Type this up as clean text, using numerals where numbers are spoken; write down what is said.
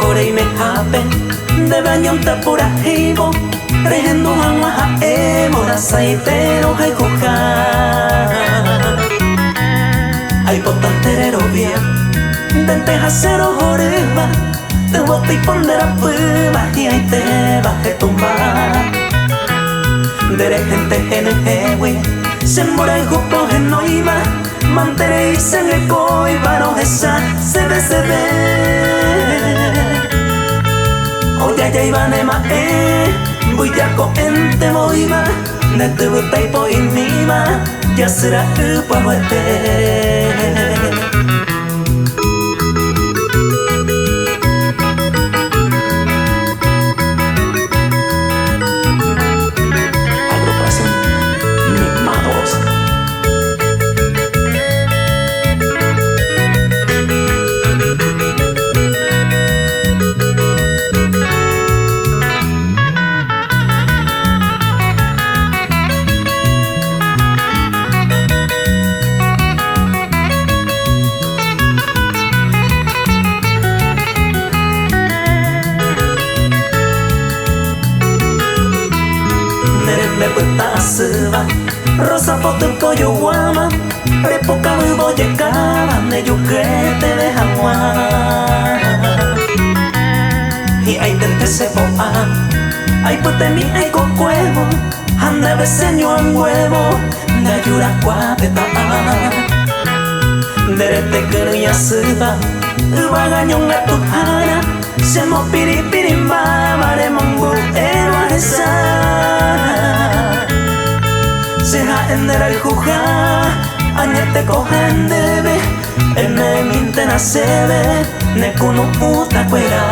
Kore me hape de baño te pura hibo rehendo hangwa hae mora saitero hay kuka hay potenterero bien dente hasero horeba te boti pondera puba y ahí te baje tumba dere gente en el hewe se mora el gupo en noiba mantere y se me coi paro esa se ve Oya ya iba nema voy ya ente voy ma ne te butai po inima ya será upa huete Agrupación Mimados. Rosa foto koyo wama Repoka bubo yekaba Ne yukete de hamwa Y ay tente se poa Ay pute mi ay kokuevo Hande beseño an huevo Na yura kuate taa Derete kuru yasuba Uba gañon a tu hana Semo piripirimba Mare mongu ero aresa Seha endera el juja, añete cogen debe, ene minte na sebe, ne kunu puta cuera.